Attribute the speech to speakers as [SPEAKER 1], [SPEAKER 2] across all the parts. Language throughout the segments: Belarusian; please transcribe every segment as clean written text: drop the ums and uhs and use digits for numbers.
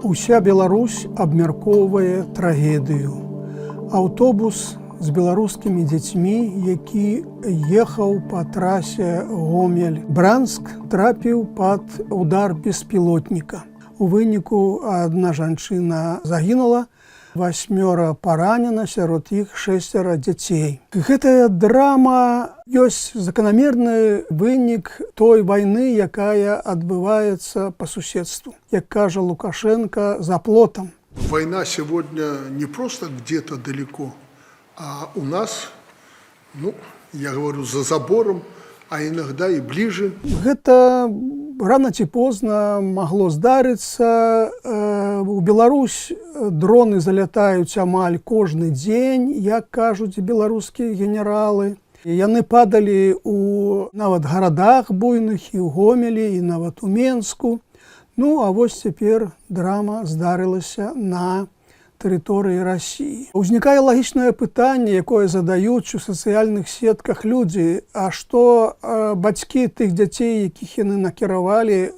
[SPEAKER 1] Уся Беларусь абмяркоўвае трагедыю. Аўтобус з беларускімі дзецьмі, які ехаў па трасе Гомель-Бранск, трапіў пад удар беспілотніка. У выніку адна жанчына загінула, 8 паранена, сярод іх 6 дзяцей. Гэтая драма ёсць заканамерны вынік той вайны, якая адбываецца па суседству. Як кажа Лукашенко, за плотом.
[SPEAKER 2] Война сегодня не просто где-то далеко, а у нас, я говорю, за забором, а иногда и ближе.
[SPEAKER 1] Гэта рано ці позна магло здарыцца. У Беларусь дроны залятаюць амаль кожны дзень, як кажуць беларускія генералы. Яны падалі ў нават гарадах буйных, і ў Гомелі, і нават у Менску. А вось цяпер драма здарылася на тэрыторыі Расіі. Узнікае лагічнае пытанне, якое задаюць у сацыяльных сетках людзі: а што бацькі тых дзяцей, якіх яны накіравалі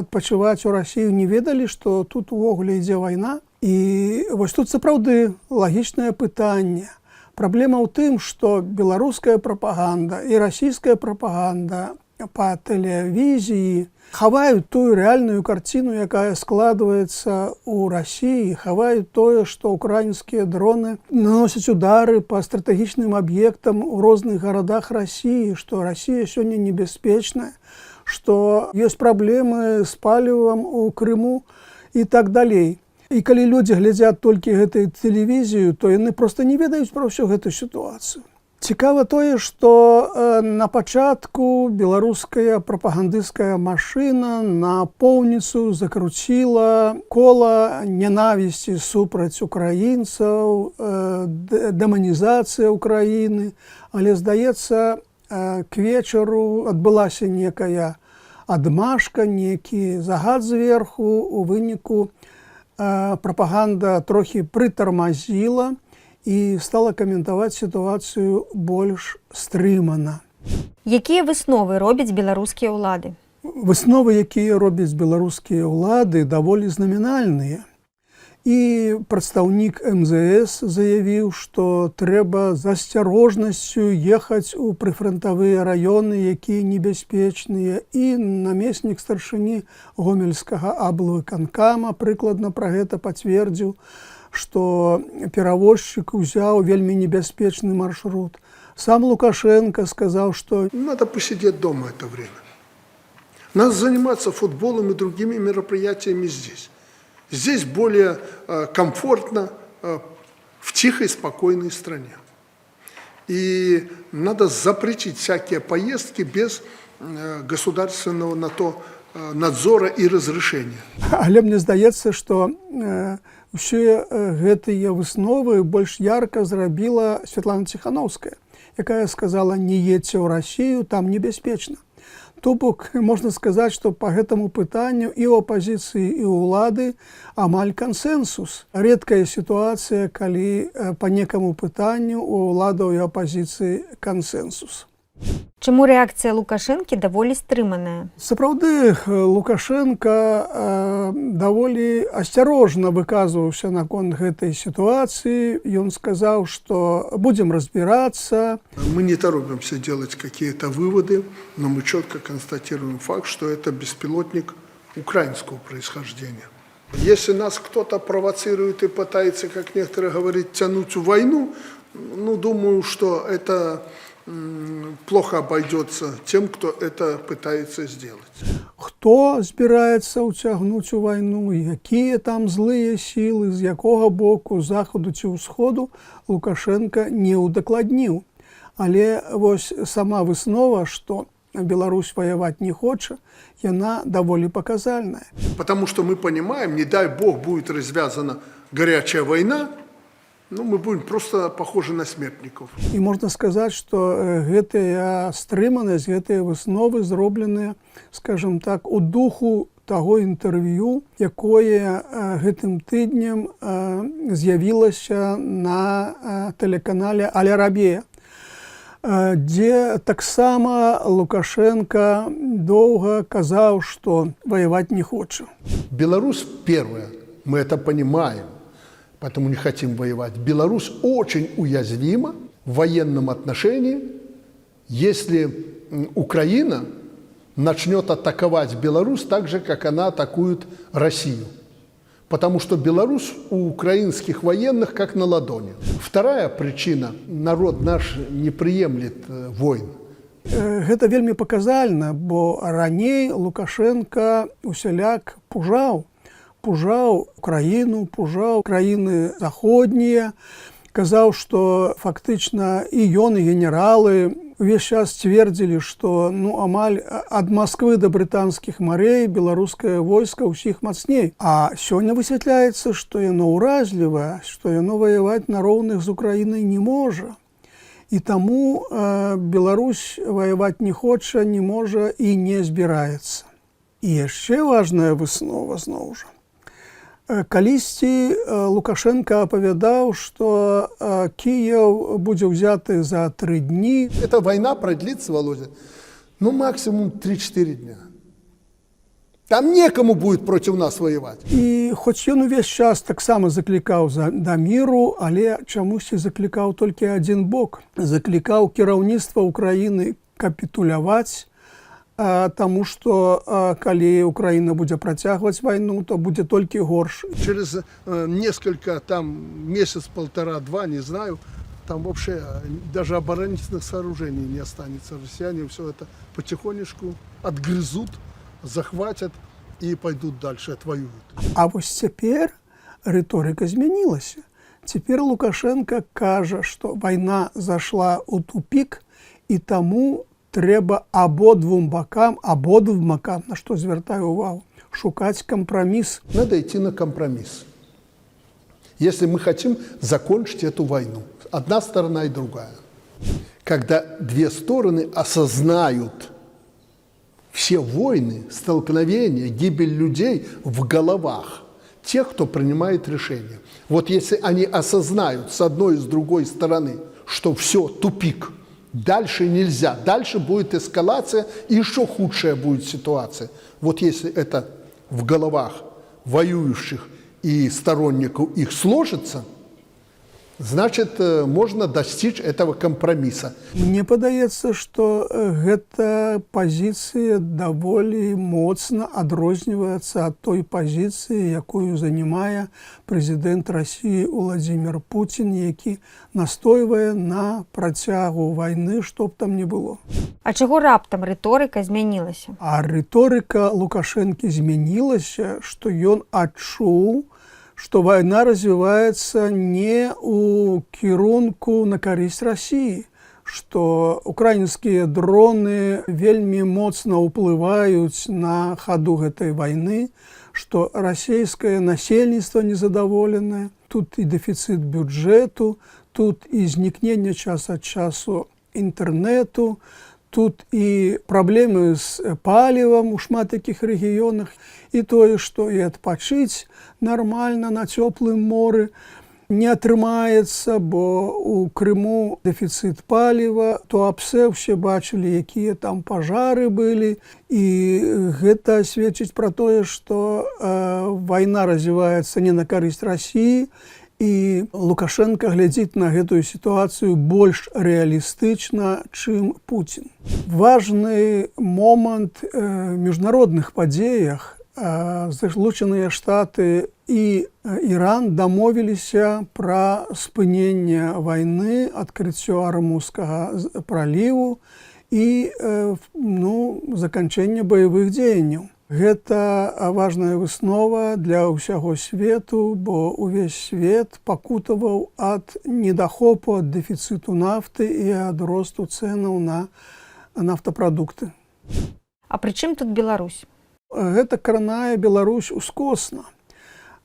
[SPEAKER 1] адпачываць у Расію, не ведалі, што тут увогуле ідзе вайна? І вось тут сапраўды лагічнае пытанне. Праблема ў тым, што беларуская прапаганда і расійская прапаганда па тэлевізіі хаваюць тую рэальную карціну, якая складваецца ў Расіі, хаваюць тое, што украінскія дроны наносяць удары па стратэгічным аб'ектам у розных гарадах Расіі, што Расія сёння небяспечная, што ёсць праблемы з палівам у Крыму і так далей. І калі людзі глядзяць толькі гэтую тэлевізію, то яны проста не ведаюць пра ўсю гэту сітуацыю. Цікава тое, што на пачатку беларуская прапагандысцкая машына напоўніцу закруціла кола нянавісці супраць украінцаў, дэманізацыя Украіны, але, здаецца, к вечару адбылася некая адмашка, некі загад зверху. У выніку прапаганда трохі прытармазіла і стала каментаваць сітуацыю больш стрымана.
[SPEAKER 3] Якія высновы робяць беларускія ўлады?
[SPEAKER 1] Высновы, якія робяць беларускія ўлады, даволі знамінальныя. І прадстаўнік МЗС заявіў, што трэба з асцярожнасцю ехаць у прыфрантавыя раёны, якія небяспечныя. І намеснік старшыні гомельскага аблвыканкама прыкладна пра гэта пацвердзіў, што перавозчык узяў вельмі небяспечны маршрут. Сам Лукашенко сказаў, што
[SPEAKER 2] надо посидеть дома это время. Надо заниматься футболом и другими мероприятиями здесь. Здесь более комфортно в тихой, спокойной стране. И надо запретить всякие поездки без государственного на то надзора и разрешения.
[SPEAKER 1] Але мне здаецца, што усе гэтыя высновы больш ярка зрабіла Святлана Ціхановская, якая сказала: не едзьце ў Расію, там небяспечна. То бок, можна сказаць, што па гэтаму пытанню і ў апазіцыі, і ў улады амаль кансэнсус. Рэдкая сітуацыя, калі па некаму пытанню у уладаў і апазіцыі кансэнсус.
[SPEAKER 3] Чаму рэакцыя Лукашэнкі даволі стрыманая?
[SPEAKER 1] Сапраўды, Лукашенко даволі асцярожна выказваўся наконт гэтай сітуацыі. Ён сказаў, што будзем разбирацца.
[SPEAKER 2] Мы не торопимся делать какие-то выводы, но мы четко констатируем факт, что это беспилотник украинского происхождения. Если нас кто-то провоцирует и пытается, как некоторые говорят, тянуть в войну, думаю, что это плохо обойдется тем, кто это пытается сделать.
[SPEAKER 1] Хто збіраецца ўцягнуць у вайну, якія там злыя сілы, з якога боку, захаду ці ўсходу, Лукашенко не ўдакладніў. Але вось сама выснова, што Беларусь воевать не хоча, яна даволі паказальная.
[SPEAKER 2] Потому что мы понимаем, не дай бог будет развязана горячая война, мы будем просто похожи на смертников.
[SPEAKER 1] І можна сказаць, што гэтая стрыманасць, гэтыя высновы зробленыя, скажем так, у духу таго інтэрв'ю, якое гэтым тыднем з'явілася на тэлеканале Аль-Арабія, дзе таксама Лукашенко доўга казаў, што воевать не хоча.
[SPEAKER 2] Беларусь первая Мы это понимаем, поэтому не хотим воевать. Беларусь очень уязвима в военном отношении, если Украина начнет атаковать Беларусь так же, как она атакует Россию. Потому что Беларусь у украинских военных как на ладони. Вторая причина – народ наш не приемлет войн.
[SPEAKER 1] Гэта вельмі паказальна, бо раней Лукашенко усяляк пужаў Украіну, пужаў краіны заходнія, казаў, што фактычна і ён, і генералы увесь час цвердзілі, што амаль ад Масквы да брытанскіх марэй беларускае войска ўсіх мацней. А сёння высвятляецца, што яно ўразлівае, што яно ваяваць на роўных з Украінай не можа. І таму Беларусь ваяваць не хоча, не можа і не збіраецца. І яшчэ важная выснова зноў жа. Калісьці Лукашенко апавядаў, што Кіеў будзе ўзяты за 3 дні.
[SPEAKER 2] Эта война продлится, Володя, максимум 3-4 дня. Там некому будет против нас воевать.
[SPEAKER 1] І хоць ён увесь час таксама заклікаў да міру, але чамусьці заклікаў толькі адзін бок. Заклікаў кіраўніцтва Украіны капітуляваць, таму што калі Украіна будзе працягваць вайну, то будзе толькі горш.
[SPEAKER 2] Через несколько, месяц, 1,5-2, не знаю, там вообще даже оборонительных сооружений не останется. Россияне все это потихонечку отгрызут, захватят и пойдут дальше, отвоюют.
[SPEAKER 1] А вось цяпер рыторыка змянілася. Цяпер Лукашенко кажа, што вайна зашла ў тупік, і таму трэба абодвум бакам, на што звяртаю увагу, шукаць кампраміс.
[SPEAKER 2] Надо идти на компромисс. Если мы хотим закончить эту войну, одна сторона и другая. Когда две стороны осознают все войны, столкновения, гибель людей в головах тех, кто принимает решения. Вот если они осознают с одной и с другой стороны, что все, тупик, дальше нельзя, дальше будет эскалация, и еще худшая будет ситуация. Вот если это в головах воюющих и сторонников их сложится, значит, можно достичь этого компромисса.
[SPEAKER 1] Мне падаецца, што гэта пазіцыя даволі моцна адрозніваецца ад той пазіцыі, якую занимае прэзідэнт Расіі Владзімір Пуцін, які настойвае на працягу вайны, што б там не было.
[SPEAKER 3] А чаго раптам рыторыка змянілася?
[SPEAKER 1] А рыторыка Лукашэнкі змянілася, што ён адчуў, што вайна развіваецца не ў кірунку на карысць Расіі, што украінскія дроны вельмі моцна ўплываюць на хаду гэтай вайны, што расійскае насельніцтва незадаволенае, тут і дэфіцыт бюджэту, тут і знікненне час ад часу інтэрнэту, тут і праблемы з палівам у шмат якіх рэгіёнах, і тое, што і адпачыць нармальна на цёплым моры не атрымаецца, бо у Крыму дэфіцыт паліва, Туапсе ўсе бачылі, якія там пажары былі, і гэта сведчыць пра тое, што вайна развіваецца не на карысць Расіі, і Лукашенко глядзіць на гэтую сітуацыю больш рэалістычна, чым Пуцін. Важны момант в міжнародных падзеях. Злучаныя Штаты і Іран дамовіліся пра спыненне вайны, адкрыццё Армузскага праліву і заканчэнне баявых дзеянняў. Гэта важная выснова для ўсяго свету, бо ўвесь свет пакутаваў ад недахопу, ад дэфіцыту нафты і ад росту цэнаў на нафтапрадукты.
[SPEAKER 3] А пры чым тут Беларусь?
[SPEAKER 1] Гэта кранае Беларусь ускосна.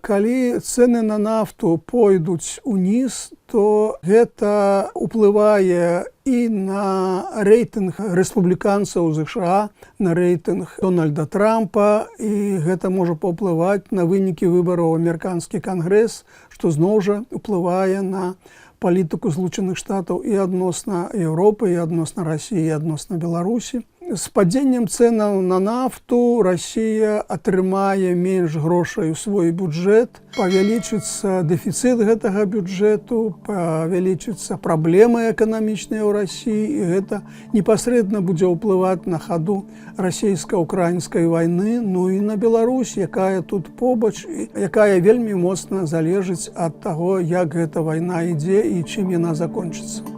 [SPEAKER 1] Калі цэны на нафту пойдуць уніз, то гэта ўплывае і на рэйтынг рэспубліканцаў ЗША, на рэйтынг Дональда Трампа, і гэта можа паўплываць на вынікі выбараў амерыканскі кангрэс, што зноў жа ўплывае на палітыку Злучаных Штатаў і адносна Еўропы, і адносна Расіі, і адносна Беларусі. З падзеннем цэнаў на нафту Расія атрымае менш грошай у свой бюджэт, павялічыцца дэфіцыт гэтага бюджэту, павялічыцца праблемы эканамічныя ў Расіі, і гэта непасрэдна будзе ўплываць на хаду расійска-украінскай вайны, ну і на Беларусь, якая тут побач, якая вельмі моцна залежыць ад таго, як гэта вайна ідзе і чым яна закончыцца.